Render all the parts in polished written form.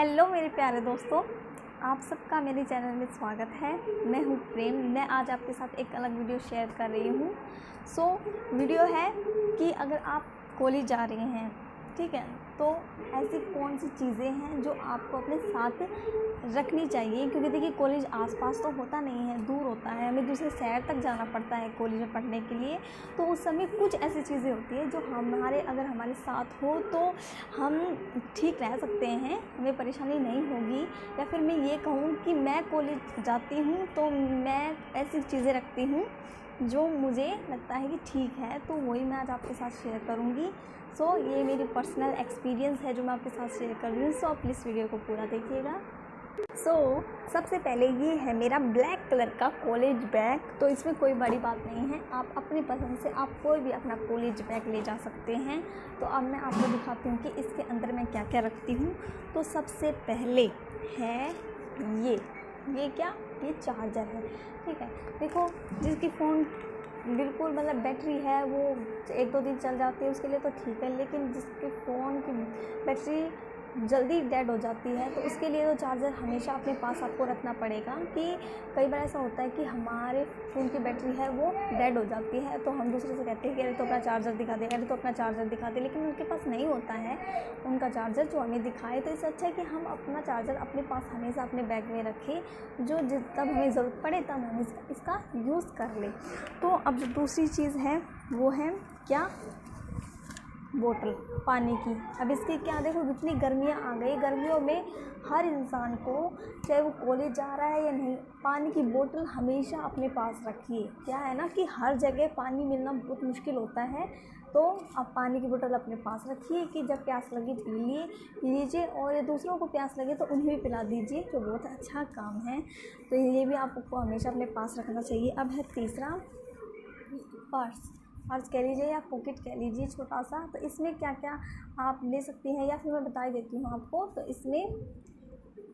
Hello मेरे प्यारे दोस्तों, आप सबका मेरे चैनल में स्वागत है। मैं हूँ प्रेम। मैं आज आपके साथ एक अलग वीडियो शेयर कर रही हूँ। वीडियो है कि अगर आप कॉलेज जा रहे हैं, ठीक है, तो ऐसी कौन सी चीज़ें हैं जो आपको अपने साथ रखनी चाहिए। क्योंकि देखिए कॉलेज आसपास तो होता नहीं है, दूर होता है, हमें दूसरे शहर तक जाना पड़ता है कॉलेज में पढ़ने के लिए। तो उस समय कुछ ऐसी चीज़ें होती है जो अगर हमारे साथ हो तो हम ठीक रह सकते हैं, हमें परेशानी नहीं होगी। या फिर मैं ये कहूँ कि मैं कॉलेज जाती हूँ तो मैं ऐसी चीज़ें रखती हूँ जो मुझे लगता है कि ठीक है, तो वही मैं आज आपके साथ शेयर करूँगी। ये मेरी पर्सनल एक्सपीरियंस है जो मैं आपके साथ शेयर कर रही हूँ। आप प्लीज़ वीडियो को पूरा देखिएगा। सबसे पहले ये है मेरा ब्लैक कलर का कॉलेज बैग। तो इसमें कोई बड़ी बात नहीं है, आप अपनी पसंद से आप कोई भी अपना कॉलेज बैग ले जा सकते हैं। तो अब मैं आपको दिखाती हूँ कि इसके अंदर मैं क्या क्या रखती हूँ। तो सबसे पहले है ये चार्जर है, ठीक है। देखो, जिसकी फ़ोन बिल्कुल मतलब बैटरी है वो 1-2 दिन चल जाती है उसके लिए तो ठीक है, लेकिन जिसके फ़ोन की बैटरी जल्दी डेड हो जाती है तो उसके लिए तो चार्जर हमेशा अपने पास आपको रखना पड़ेगा। कि कई बार ऐसा होता है कि हमारे फ़ोन की बैटरी है वो डेड हो जाती है, तो हम दूसरे से कहते हैं कि अरे तो अपना चार्जर दिखा दे, अरे तो अपना चार्जर दिखा दे, लेकिन उनके पास नहीं होता है उनका चार्जर जो हमें दिखाए। तो इससे अच्छा है कि हम अपना चार्जर अपने पास हमेशा अपने बैग में रखें, जो तब हमें ज़रूरत पड़े तब हम इसका यूज़ कर लें। तो अब जो दूसरी चीज़ है वो है क्या, बोतल पानी की। अब इसकी क्या, देखो जितनी गर्मियाँ आ गई, गर्मियों में हर इंसान को, चाहे वो कॉलेज जा रहा है या नहीं, पानी की बोतल हमेशा अपने पास रखिए। क्या है ना कि हर जगह पानी मिलना बहुत मुश्किल होता है, तो आप पानी की बोतल अपने पास रखिए कि जब प्यास लगे पी लीजिए, और दूसरों को प्यास लगे तो उन्हें भी पिला दीजिए, जो बहुत अच्छा काम है। तो ये भी आपको हमेशा अपने पास रखना चाहिए। अब है तीसरा, पर्स कह लीजिए या पॉकेट कह लीजिए छोटा सा। तो इसमें क्या क्या आप ले सकती हैं, या फिर मैं बता ही देती हूँ आपको। तो इसमें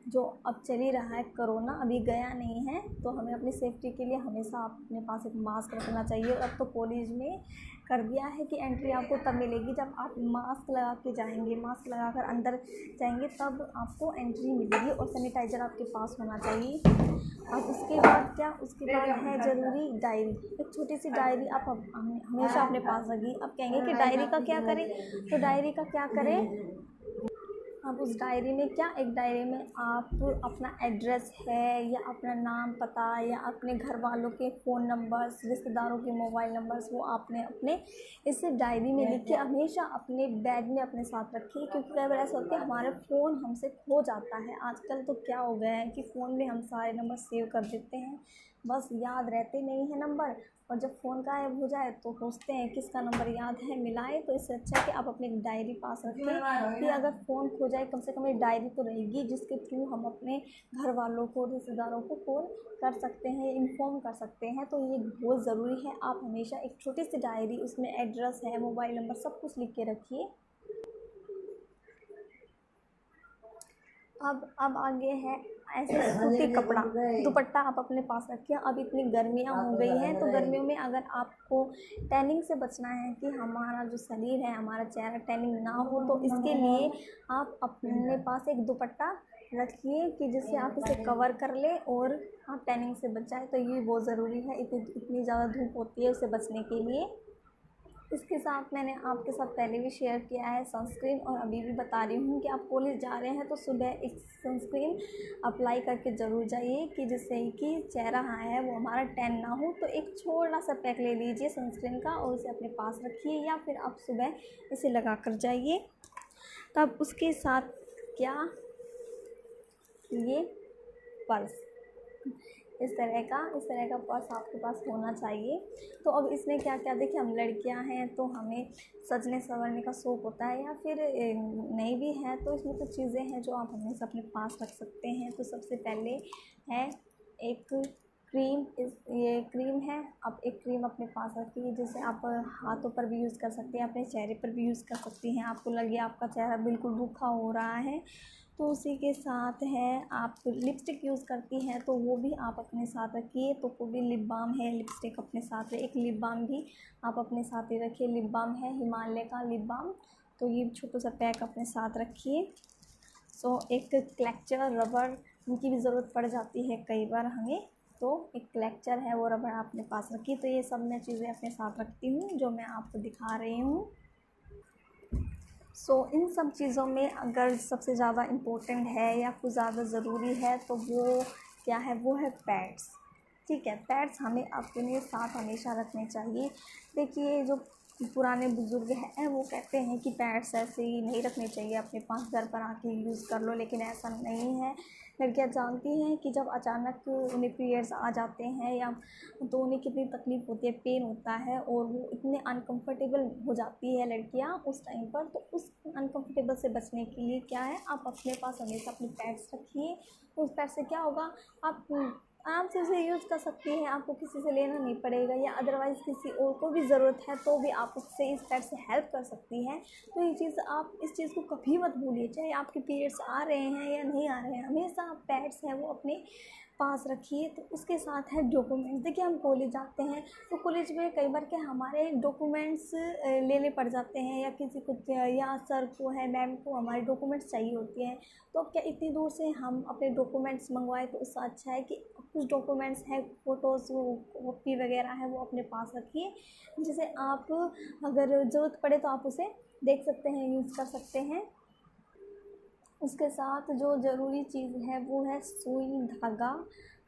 जो अब चल ही रहा है कोरोना, अभी गया नहीं है, तो हमें अपनी सेफ्टी के लिए हमेशा अपने पास एक मास्क रखना चाहिए। अब तो कॉलेज में कर दिया है कि एंट्री आपको तब मिलेगी जब आप मास्क लगा के जाएंगे, मास्क लगाकर अंदर जाएंगे तब आपको एंट्री मिलेगी, और सैनिटाइज़र आपके पास होना चाहिए। अब उसके बाद है ज़रूरी डायरी। एक छोटी सी डायरी आप हमेशा अपने पास रखिए। अब कहेंगे कि डायरी का क्या करें, तो डायरी का क्या करें, अब उस डायरी में क्या, एक डायरी में आप अपना एड्रेस है या अपना नाम पता या अपने घर वालों के फ़ोन नंबर्स, रिश्तेदारों के मोबाइल नंबर्स, वो आपने अपने इस डायरी में लिख के हमेशा अपने बैग में अपने साथ रखिए। क्योंकि कई बार ऐसा होता है हमारा फ़ोन हमसे खो जाता है। आजकल तो क्या हो गया है कि फ़ोन में हम सारे नंबर सेव कर देते हैं, बस याद रहते नहीं है नंबर, और जब फ़ोन गायब हो जाए तो सोचते हैं किसका नंबर याद है मिलाए। तो इससे अच्छा है कि आप अपनी डायरी पास रखें कि अगर फ़ोन खो जाए कम से कम एक डायरी तो रहेगी जिसके थ्रू हम अपने घर वालों को, रिश्तेदारों को कॉल कर सकते हैं, इन्फॉर्म कर सकते हैं। तो ये बहुत ज़रूरी है, आप हमेशा एक छोटी सी डायरी, उसमें एड्रेस है, मोबाइल नंबर, सब कुछ लिख के रखिए। अब आगे है ऐसे सूती कपड़ा, दुपट्टा आप अपने पास रखिए। अब इतनी गर्मियाँ हो गई हैं, तो गर्मियों में अगर आपको टैनिंग से बचना है कि हमारा जो शरीर है, हमारा चेहरा टैनिंग ना हो, तो इसके लिए आप अपने पास एक दुपट्टा रखिए कि जिससे आप इसे कवर कर ले और आप टैनिंग से बच जाए। तो ये बहुत ज़रूरी है, इतनी ज़्यादा धूप होती है, उससे बचने के लिए। इसके साथ मैंने आपके साथ पहले भी शेयर किया है सनस्क्रीन, और अभी भी बता रही हूँ कि आप कॉलेज जा रहे हैं तो सुबह एक सनस्क्रीन अप्लाई करके ज़रूर जाइए कि जिससे कि चेहरा है वो हमारा टैन ना हो। तो एक छोटा सा पैक ले लीजिए सनस्क्रीन का और उसे अपने पास रखिए, या फिर आप सुबह इसे लगा कर जाइए। तब उसके साथ क्या, ये पर्स, इस तरह का पर्स आपके पास होना चाहिए। तो अब इसमें क्या क्या, देखिए हम लड़कियां हैं तो हमें सजने संवरने का शौक़ होता है, या फिर नहीं भी है, तो इसमें कुछ चीज़ें हैं जो आप हमेशा अपने पास रख सकते हैं। तो सबसे पहले है एक क्रीम। ये क्रीम है, आप एक क्रीम अपने पास रखिए जिसे आप हाथों पर भी यूज़ कर सकते हैं, अपने चेहरे पर भी यूज़ कर सकती हैं। आपको लगे आपका चेहरा बिल्कुल रूखा हो रहा है, तो उसी के साथ है आप लिपस्टिक यूज़ करती हैं तो वो भी आप अपने साथ रखिए। तो वो भी लिप बाम है, लिपस्टिक अपने साथ है, एक लिप बाम भी आप अपने साथ ही रखिए। लिप बाम है हिमालय का लिप बाम, तो ये छोटा सा पैक अपने साथ रखिए। सो एक क्लेक्चर रबर इनकी भी ज़रूरत पड़ जाती है कई बार हमें, तो एक क्लेक्चर है वो रबर अपने पास रखी। तो ये सब मैं चीज़ें अपने साथ रखती हूँ जो मैं आपको दिखा रही हूँ। सो इन सब चीज़ों में अगर सबसे ज़्यादा इम्पोर्टेंट है या कुछ ज़्यादा ज़रूरी है तो वो क्या है, वो है पैड्स। ठीक है, पैड्स हमें अपने साथ हमेशा रखने चाहिए। देखिए जो पुराने बुज़ुर्ग हैं वो कहते हैं कि पैड्स ऐसे ही नहीं रखने चाहिए, अपने पास घर पर आके यूज़ कर लो, लेकिन ऐसा नहीं है। लड़कियां जानती हैं कि जब अचानक उन्हें पीरियड्स आ जाते हैं या तो उन्हें कितनी तकलीफ़ होती है, पेन होता है और वो इतने अनकंफर्टेबल हो जाती है लड़कियां उस टाइम पर। तो उस अनकंफर्टेबल से बचने के लिए क्या है, आप अपने पास हमेशा अपने पैड्स रखिए। तो उस पैड से क्या होगा, आप आराम से उसे यूज़ कर सकती हैं, आपको किसी से लेना नहीं पड़ेगा, या अदरवाइज़ किसी और को भी ज़रूरत है तो भी आप उससे इस पैड से हेल्प कर सकती हैं। तो ये चीज़ आप इस चीज़ को कभी मत भूलिए, चाहे आपके पीरियड्स आ रहे हैं या नहीं आ रहे हैं, हमेशा आप पैड्स हैं वो अपने पास रखिए। तो उसके साथ है डॉक्यूमेंट्स। देखिए हम कॉलेज जाते हैं तो कॉलेज में कई बार क्या हमारे डॉक्यूमेंट्स लेने पड़ जाते हैं, या किसी को या सर को है मैम को हमारे डॉक्यूमेंट्स चाहिए होते हैं। तो क्या इतनी दूर से हम अपने डॉक्यूमेंट्स मंगवाए, तो उससे अच्छा है कि कुछ डॉक्यूमेंट्स हैं, फ़ोटोज़ कॉपी वगैरह है वो अपने पास रखिए, जिसे आप अगर ज़रूरत पड़े तो आप उसे देख सकते हैं, यूज़ कर सकते हैं। उसके साथ जो ज़रूरी चीज़ है वो है सुई धागा।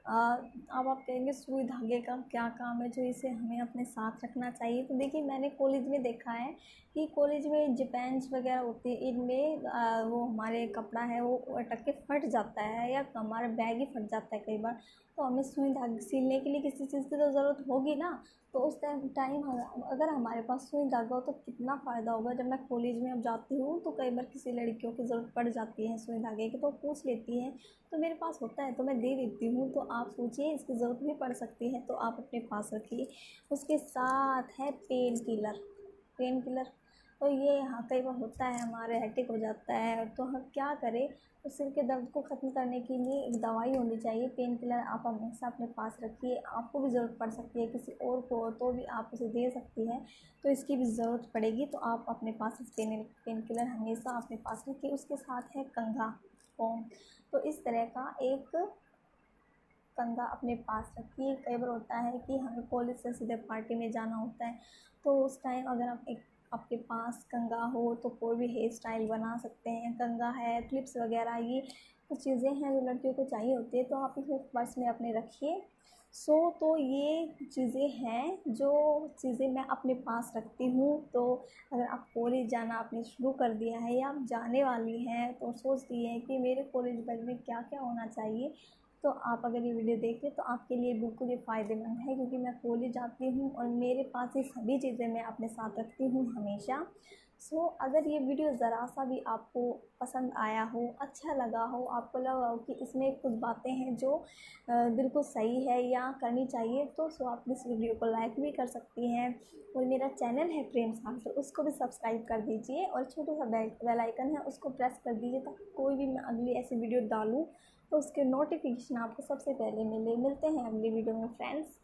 अब आप कहेंगे सुई धागे का क्या काम है जो इसे हमें अपने साथ रखना चाहिए। तो देखिए मैंने कॉलेज में देखा है कि कॉलेज में जिपेंस वगैरह होती है, इनमें वो हमारे कपड़ा है वो अटक के फट जाता है या हमारा बैग ही फट जाता है कई बार। तो हमें सुई धागे सिलने के लिए किसी चीज़ की तो ज़रूरत होगी ना। तो उस टाइम अगर हमारे पास सुई धागा हो तो कितना फ़ायदा होगा। जब मैं कॉलेज में अब जाती हूँ तो कई बार किसी लड़कियों की ज़रूरत पड़ जाती है सुई धागे की, तो पूछ लेती हैं, तो मेरे पास होता है तो मैं दे देती हूँ। तो आप सोचिए इसकी ज़रूरत भी पड़ सकती है, तो आप अपने पास रखिए। उसके साथ है पेन किलर। पेन किलर तो ये हाँ कई बार होता है हमारे हेडेक हो जाता है, तो हम क्या करें, तो सिर के दर्द को ख़त्म करने के लिए एक दवाई होनी चाहिए। पेन किलर आप हमेशा अपने पास रखिए, आपको भी ज़रूरत पड़ सकती है, किसी और को तो भी आप उसे दे सकती हैं, तो इसकी भी ज़रूरत पड़ेगी। तो आप अपने पास पेन किलर हमेशा अपने पास रखिए। उसके साथ है कंघा, कॉम। तो इस तरह का एक कंघा अपने पास रखिए। कई बार होता है कि हमें कॉलेज से सीधे पार्टी में जाना होता है, तो उस टाइम अगर आप एक आपके पास कंघा हो तो कोई भी हेयर स्टाइल बना सकते हैं। कंघा है, क्लिप्स वगैरह, ये कुछ चीज़ें हैं जो लड़कियों को चाहिए होती है, तो आप इसे पर्स में अपने रखिए। तो ये चीज़ें हैं जो चीज़ें मैं अपने पास रखती हूँ। तो अगर आप कॉलेज जाना आपने शुरू कर दिया है या आप जाने वाली हैं तो सोच रही हैं कि मेरे कॉलेज बैग में क्या क्या होना चाहिए, तो आप अगर ये वीडियो देखें तो आपके लिए बिल्कुल ये फ़ायदेमंद है, क्योंकि मैं कॉलेज जाती हूँ और मेरे पास ये सभी चीज़ें मैं अपने साथ रखती हूँ हमेशा। अगर ये वीडियो ज़रा सा भी आपको पसंद आया हो, अच्छा लगा हो, आपको लगा हो कि इसमें कुछ बातें हैं जो बिल्कुल सही है या करनी चाहिए, तो आप इस वीडियो को लाइक भी कर सकती हैं। और मेरा चैनल है प्रेम सागर, उसको भी सब्सक्राइब कर दीजिए और छोटा सा बेल आइकन है उसको प्रेस कर दीजिए, ताकि कोई भी मैं अगली ऐसी वीडियो डालूँ तो उसके नोटिफिकेशन आपको सबसे पहले मिलते हैं अगली वीडियो में फ्रेंड्स।